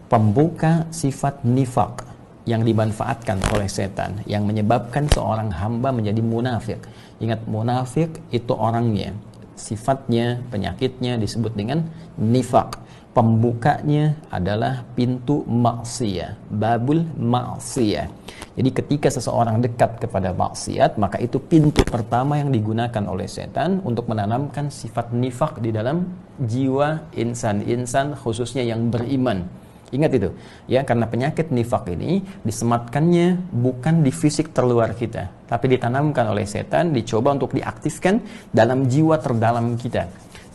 pembuka sifat nifaq yang dimanfaatkan oleh setan, yang menyebabkan seorang hamba menjadi munafik. Ingat, munafik itu orangnya, sifatnya, penyakitnya disebut dengan nifaq. Pembukanya adalah pintu maksiyah, babul maksiyah. Jadi ketika seseorang dekat kepada maksiat, maka itu pintu pertama yang digunakan oleh setan untuk menanamkan sifat nifaq di dalam jiwa insan-insan, khususnya yang beriman. Ingat itu, ya, karena penyakit nifaq ini disematkannya bukan di fisik terluar kita, tapi ditanamkan oleh setan, dicoba untuk diaktifkan dalam jiwa terdalam kita.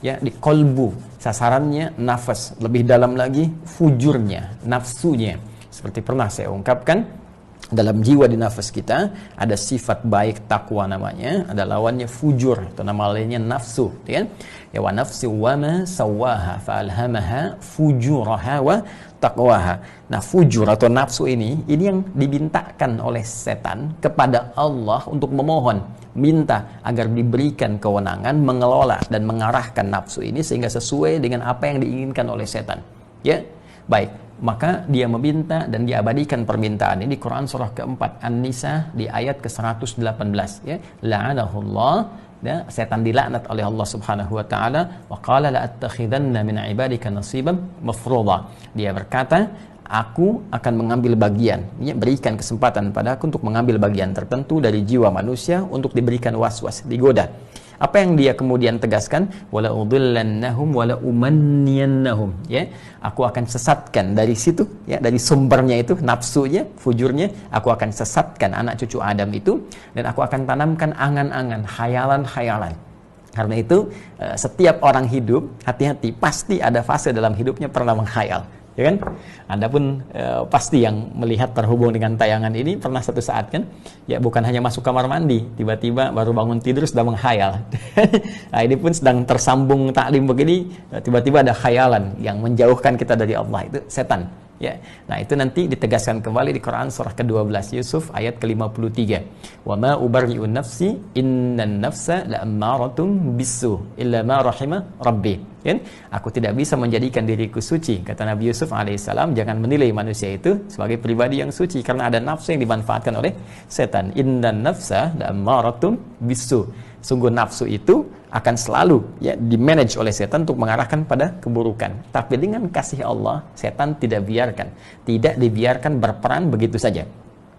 Ya, di kolbu, sasarannya nafas, lebih dalam lagi fujurnya, nafsunya. Seperti pernah saya ungkapkan, dalam jiwa di nafas kita ada sifat baik takwa namanya, ada lawannya fujur, itu nama lainnya nafsu, kan? Ya, wa nafsi wa ma sawaha fa alhamaha fujuraha wa taqwaha. Nah, fujur atau nafsu ini yang dibintakan oleh setan kepada Allah untuk memohon, minta agar diberikan kewenangan mengelola dan mengarahkan nafsu ini sehingga sesuai dengan apa yang diinginkan oleh setan. Ya, baik. Maka dia meminta dan diabadikan permintaan ini di Quran surah keempat An-Nisa di ayat ke-118, ya. La'anahullah, ya, setan dilaknat oleh Allah Subhanahu wa taala, wa qala la attakhidanna min ibadika nasiban mafruḍa. Dia berkata, aku akan mengambil bagian, ya, berikan kesempatan padaku untuk mengambil bagian tertentu dari jiwa manusia untuk diberikan waswas, digoda. Apa yang dia kemudian tegaskan? Wala udhillannahum wala umanniyannahum, ya. Aku akan sesatkan dari situ, ya, dari sumbernya itu, nafsunya, fujurnya, aku akan sesatkan anak cucu Adam itu, dan aku akan tanamkan angan-angan, khayalan-khayalan. Karena itu setiap orang hidup, hati-hati, pasti ada fase dalam hidupnya pernah menghayal, ya kan? Adapun pasti yang melihat terhubung dengan tayangan ini pernah satu saat kan, ya, bukan hanya masuk kamar mandi, tiba-tiba baru bangun tidur sudah menghayal. Nah, ini pun sedang tersambung taklim begini, tiba-tiba ada khayalan yang menjauhkan kita dari Allah, itu setan. Ya, nah itu nanti ditegaskan kembali di Quran surah ke-12 Yusuf ayat ke-53. Wa ma ubarri'u nafsi innan nafsa la'ammaratun bisu illa ma rahima rabbi. Kan? Aku tidak bisa menjadikan diriku suci, kata Nabi Yusuf alaihissalam. Jangan menilai manusia itu sebagai pribadi yang suci karena ada nafsu yang dimanfaatkan oleh setan. Innan nafsa la'ammaratun bisu. Sungguh nafsu itu akan selalu, ya, dimanage oleh setan untuk mengarahkan pada keburukan. Tapi dengan kasih Allah, setan tidak dibiarkan berperan begitu saja.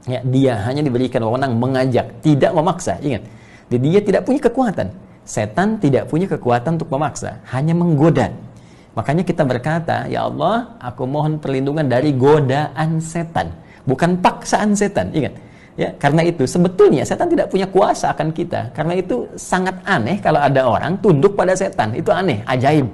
Ya, dia hanya diberikan wewenang mengajak, tidak memaksa. Ingat, dia tidak punya kekuatan. Setan tidak punya kekuatan untuk memaksa, hanya menggoda. Makanya kita berkata, ya Allah, aku mohon perlindungan dari godaan setan, bukan paksaan setan. Ingat. Ya, karena itu sebetulnya setan tidak punya kuasa akan kita. Karena itu sangat aneh kalau ada orang tunduk pada setan. Itu aneh, ajaib.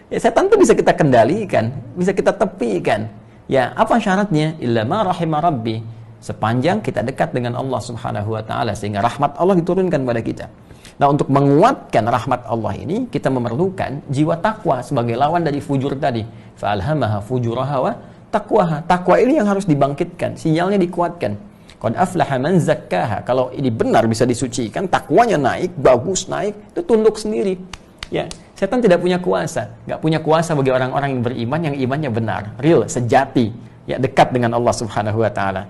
Ya, setan itu bisa kita kendalikan, bisa kita tepikan. Ya, apa syaratnya? Illa ma rahima rabbi. Sepanjang kita dekat dengan Allah Subhanahu wa taala sehingga rahmat Allah diturunkan pada kita. Nah, untuk menguatkan rahmat Allah ini kita memerlukan jiwa takwa sebagai lawan dari fujur tadi. Fa alhamaha fujuraha wa taqwaha. Takwa ini yang harus dibangkitkan, sinyalnya dikuatkan. Qad aflaha man zakkaha. Kalau ini benar bisa disucikan, takwanya naik, bagus naik, itu tunduk sendiri. Ya, setan tidak punya kuasa, nggak punya kuasa bagi orang-orang yang beriman, yang imannya benar, real, sejati, ya, dekat dengan Allah Subhanahu wa taala.